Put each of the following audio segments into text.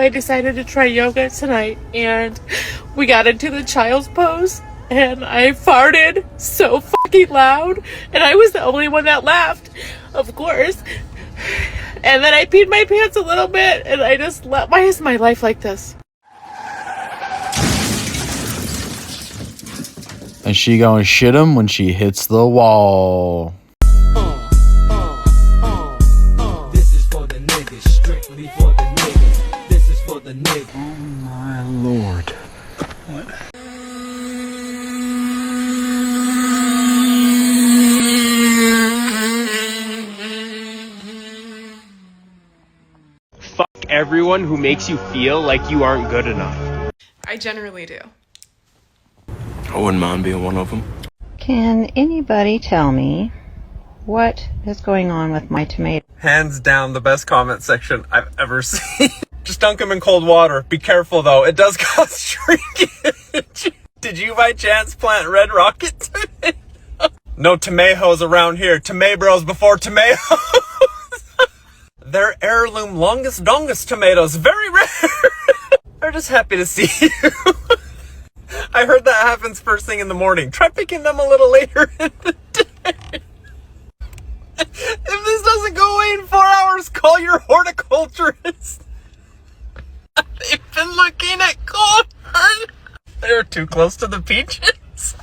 I decided to try yoga tonight, and we got into the child's pose, and I farted so fucking loud, and I was the only one that laughed, of course. And then I peed my pants a little bit, and I just let, why is my life like this? And she gonna shit him when she hits the wall. This is for the niggas, strictly for the niggas. This is for the niggas. Oh my lord. What? Fuck everyone who makes you feel like you aren't good enough. I generally do. I wouldn't mind being one of them. Can anybody tell me what is going on with my tomato? Hands down the best comment section I've ever seen. Just dunk them in cold water. Be careful though, it does cause shrinkage. Did you by chance plant red rocket tomatoes? No tomatoes around here. Tomatoes before tomatoes. They're heirloom longest dongest tomatoes. Very rare. They're just happy to see you. I heard that happens first thing in the morning. Try picking them a little later in the day. If this doesn't go away in 4 hours, call your horticulturist. They've been looking at corn. They were too close to the peaches.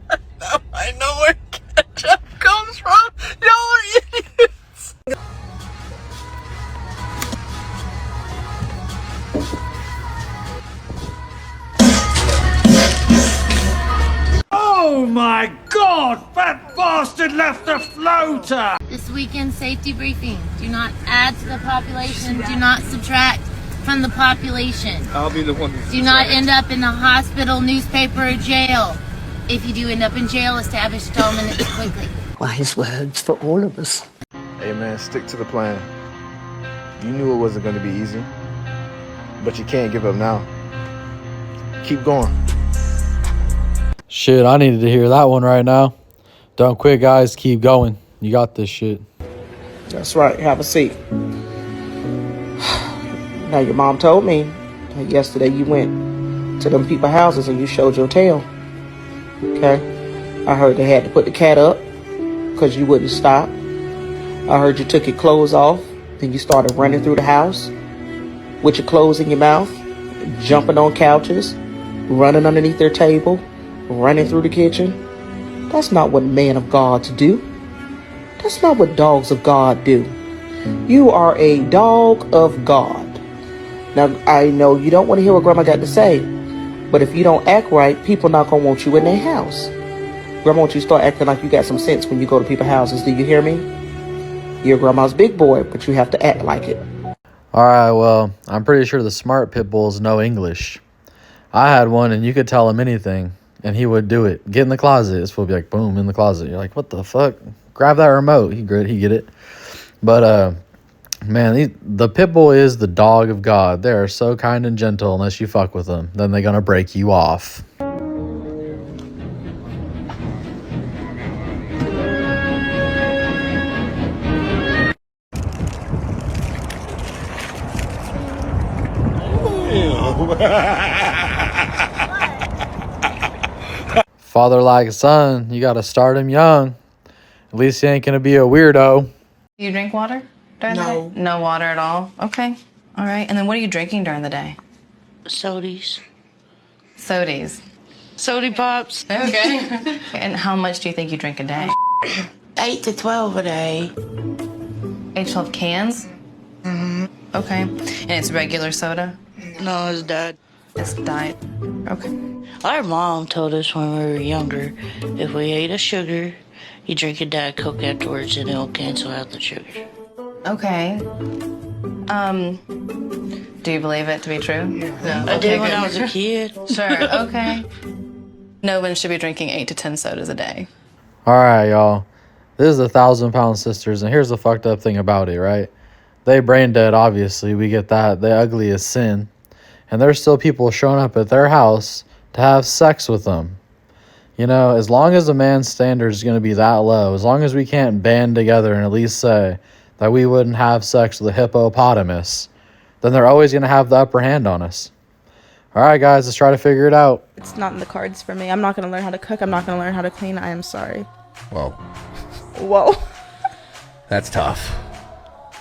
Now I know where ketchup comes from. Y'all are idiots. Oh my god! That bastard left a floater! This weekend safety briefing. Do not add to the population. Do not subtract from the population. I'll be the one who Do not end up in the hospital, newspaper, or jail. If you do end up in jail, establish dominance quickly. Wise words for all of us. Hey man, stick to the plan. You knew it wasn't going to be easy, but you can't give up now. Keep going. Shit, I needed to hear that one right now. Don't quit, guys. Keep going. You got this shit. That's right. Have a seat. Now, your mom told me that yesterday you went to them people's houses and you showed your tail. Okay? I heard they had to put the cat up because you wouldn't stop. I heard you took your clothes off. Then you started running through the house with your clothes in your mouth, jumping on couches, running underneath their table, running through the kitchen. That's not what men of God do. That's not what dogs of God do. You are a dog of God. Now, I know you don't want to hear what Grandma got to say, but if you don't act right, people not going to want you in their house. Grandma wants you to start acting like you got some sense when you go to people's houses. Do you hear me? You're Grandma's big boy, but you have to act like it. All right, well, I'm pretty sure the smart pit bulls know English. I had one, and you could tell him anything, and he would do it. Get in the closet. This would be like, boom, in the closet. You're like, what the fuck? Grab that remote. He get it. But, man, the pit bull is the dog of God. They are so kind and gentle unless you fuck with them. Then they're going to break you off. Father like son, you got to start him young. At least he ain't going to be a weirdo. You drink water during the day? No water at all? Okay. All right. And then what are you drinking during the day? Sodies. Sodies. Sody pops. Okay. And how much do you think you drink a day? 8 to 12 a day. 8 to 12 cans? Mm-hmm. Okay. And it's regular soda? No, it's diet. It's diet. Okay. Our mom told us when we were younger, if we ate a sugar, you drink a Diet Coke afterwards and it'll cancel out the sugar. Okay. Do you believe it to be true? No. I did when I was a kid. Sure, okay. No one should be drinking 8 to 10 sodas a day. All right, y'all. This is the 1,000-pound sisters, and here's the fucked up thing about it, right? They brain dead, obviously. We get that. They ugly as sin. And there's still people showing up at their house to have sex with them. You know, as long as the man's standard is going to be that low, as long as we can't band together and at least say that we wouldn't have sex with a hippopotamus, then they're always going to have the upper hand on us. All right, guys, let's try to figure it out. It's not in the cards for me. I'm not going to learn how to cook. I'm not going to learn how to clean. I am sorry. Whoa. Whoa. That's tough.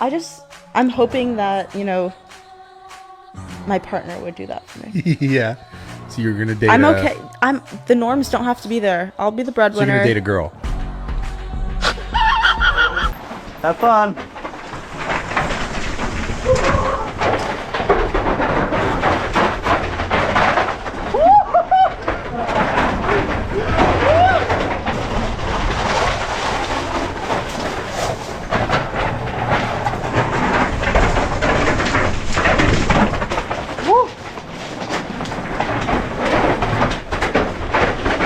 I'm hoping that, you know, my partner would do that for me. Yeah. So you're going to date I'm okay. The norms don't have to be there. I'll be the breadwinner. So you're going to date a girl. Have fun.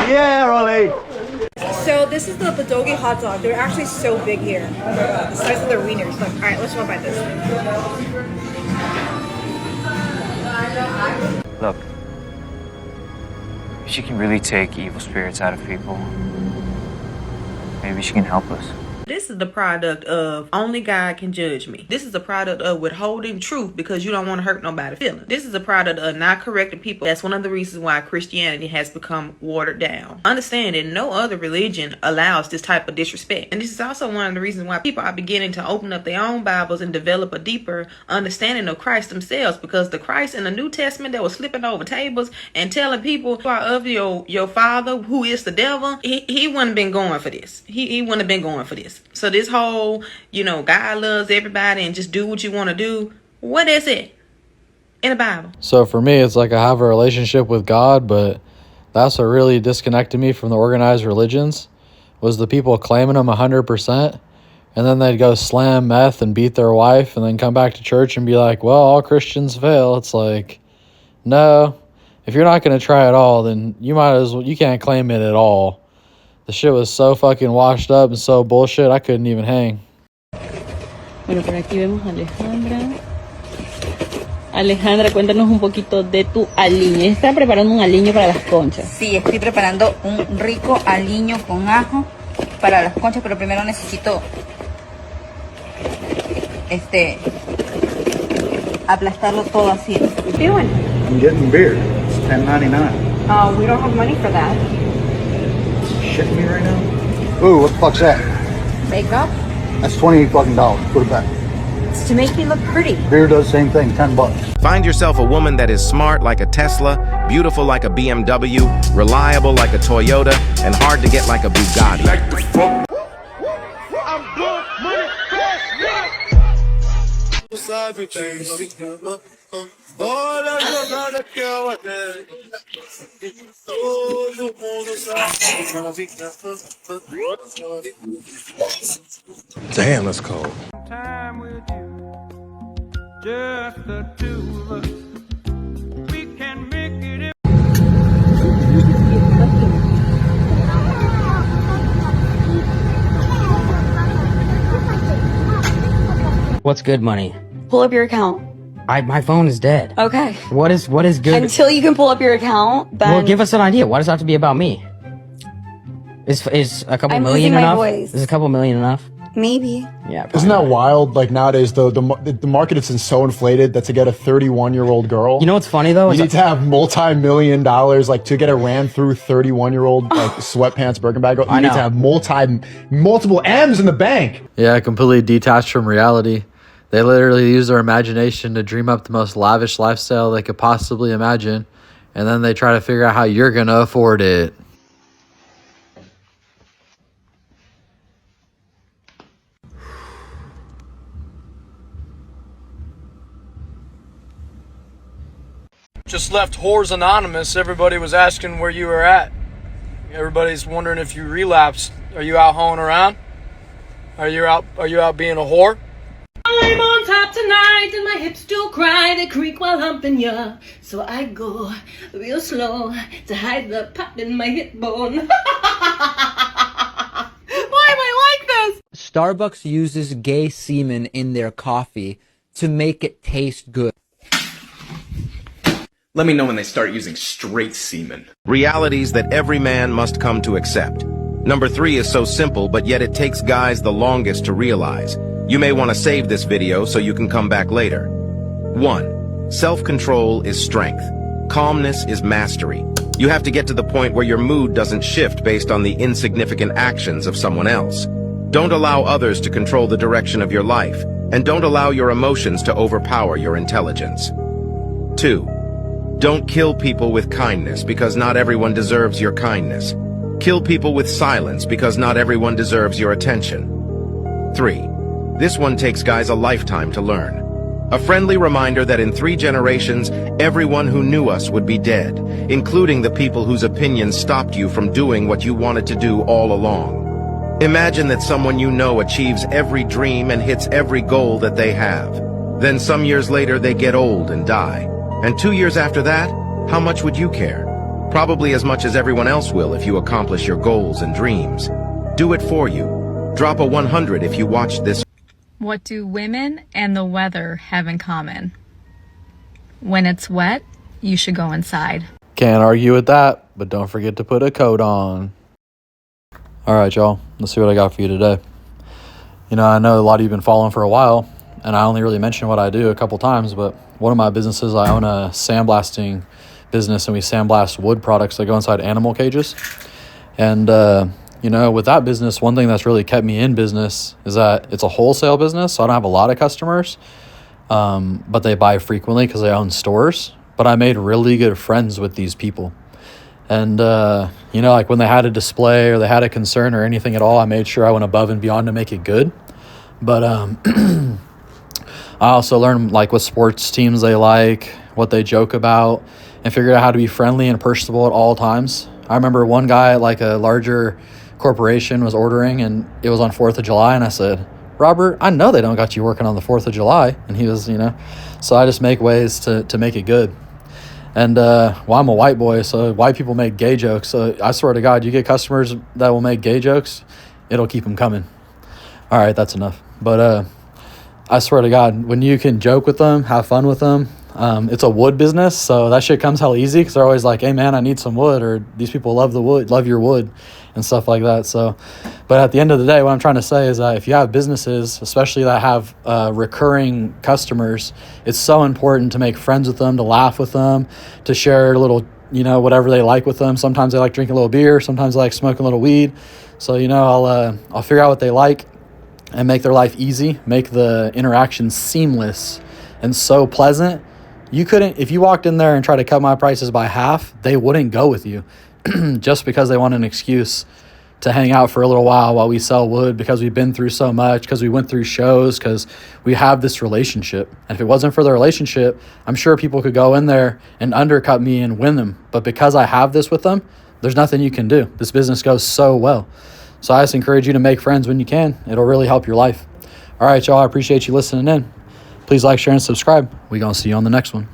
Yeah, Rolly. So this is the bulgogi hot dog. They're actually so big here. The size of their wieners. Look, all right, let's go buy this. Look, she can really take evil spirits out of people. Maybe she can help us. This is the product of only God can judge me. This is the product of withholding truth because you don't want to hurt nobody's feelings. This is a product of not correcting people. That's one of the reasons why Christianity has become watered down. Understand that no other religion allows this type of disrespect. And this is also one of the reasons why people are beginning to open up their own Bibles and develop a deeper understanding of Christ themselves, because the Christ in the New Testament that was flipping over tables and telling people you are of your father who is the devil, he wouldn't have been going for this. He wouldn't have been going for this. So this whole, you know, God loves everybody and just do what you want to do, what is it in the Bible? So for me, it's like I have a relationship with God, but that's what really disconnected me from the organized religions was the people claiming them 100%, and then they'd go slam meth and beat their wife and then come back to church and be like, well, all Christians fail. It's like, no, if you're not going to try it all, then you might as well, you can't claim it at all. The shit was so fucking washed up and so bullshit, I couldn't even hang. Bueno, por aquí vemos a Alejandra. Alejandra, cuéntanos un poquito de tu aliño. ¿Estás preparando un aliño para las conchas? Sí, estoy preparando un rico aliño con ajo para las conchas, pero primero necesito aplastarlo todo así. What are you doing? I'm getting beer. It's $10.99. We don't have money for that. Shitting me right now? Ooh, what the fuck's that? Makeup? That's $28 fucking dollars. Put it back. It's to make me look pretty. Beer does the same thing, $10. Find yourself a woman that is smart like a Tesla, beautiful like a BMW, reliable like a Toyota, and hard to get like a Bugatti. I'm good, money, Damn, that's cold. Time with you, just the two of us. We can make it. What's good money? Pull up your account. My phone is dead. Okay. What is good? Until you can pull up your account, then... Well, give us an idea. Why does it have to be about me? Is a couple million enough? Is a couple million enough? Maybe. Yeah. Isn't that wild? Like nowadays, the market is so inflated that to get a 31-year-old girl, you know what's funny though? You need to have multi-million dollars, like to get a ran through 31-year-old like sweatpants Birkin bag. You need to have multiple M's in the bank. Yeah, completely detached from reality. They literally use their imagination to dream up the most lavish lifestyle they could possibly imagine, and then they try to figure out how you're gonna afford it. Just left Whores Anonymous. Everybody was asking where you were at. Everybody's wondering if you relapsed. Are you out hoeing around? Are you out being a whore? I'm on top tonight and my hips still cry. They creak while humping ya. So I go real slow to hide the pop in my hip bone. Why am I like this? Starbucks uses gay semen in their coffee to make it taste good. Let me know when they start using straight semen. Realities that every man must come to accept. Number 3 is so simple, but yet it takes guys the longest to realize. You may want to save this video so you can come back later. 1. Self-control is strength. Calmness is mastery. You have to get to the point where your mood doesn't shift based on the insignificant actions of someone else. Don't allow others to control the direction of your life, and don't allow your emotions to overpower your intelligence. 2. Don't kill people with kindness because not everyone deserves your kindness. Kill people with silence because not everyone deserves your attention. 3. This one takes guys a lifetime to learn. A friendly reminder that in 3 generations, everyone who knew us would be dead, including the people whose opinions stopped you from doing what you wanted to do all along. Imagine that someone you know achieves every dream and hits every goal that they have. Then some years later, they get old and die. And 2 years after that, how much would you care? Probably as much as everyone else will if you accomplish your goals and dreams. Do it for you. Drop a 100 if you watched this. What do women and the weather have in common? When it's wet, you should go inside. Can't argue with that, but don't forget to put a coat on. All right, y'all. Let's see what I got for you today. You know, I know a lot of you have been following for a while, and I only really mentioned what I do a couple times, but one of my businesses, I own a sandblasting business, and we sandblast wood products that go inside animal cages. And, you know, with that business, one thing that's really kept me in business is that it's a wholesale business, so I don't have a lot of customers, but they buy frequently because they own stores. But I made really good friends with these people. And, you know, like when they had a display or they had a concern or anything at all, I made sure I went above and beyond to make it good. But I also learned, like, what sports teams they like, what they joke about, and figured out how to be friendly and personable at all times. I remember one guy at, like, a larger corporation was ordering, and it was on 4th of July, and I said, Robert, I know they don't got you working on the 4th of July. And he was, you know, so I just make ways to make it good. And, well, I'm a white boy, so white people make gay jokes. So I swear to God, you get customers that will make gay jokes, it'll keep them coming. All right, that's enough. But I swear to God, when you can joke with them, have fun with them, it's a wood business, so that shit comes hell easy because they're always like, hey, man, I need some wood, or these people love the wood, love your wood, and stuff like that. So, but at the end of the day, what I'm trying to say is that if you have businesses, especially that have recurring customers, it's so important to make friends with them, to laugh with them, to share a little, you know, whatever they like with them. Sometimes they like drinking a little beer, sometimes they like smoking a little weed. So, you know, I'll figure out what they like and make their life easy, make the interaction seamless and so pleasant. You couldn't, if you walked in there and tried to cut my prices by half, they wouldn't go with you just because they want an excuse to hang out for a little while we sell wood, because we've been through so much, because we went through shows, because we have this relationship. And if it wasn't for the relationship, I'm sure people could go in there and undercut me and win them. But because I have this with them, there's nothing you can do. This business goes so well. So I just encourage you to make friends when you can. It'll really help your life. All right, y'all, I appreciate you listening in. Please like, share, and subscribe. We're going to see you on the next one.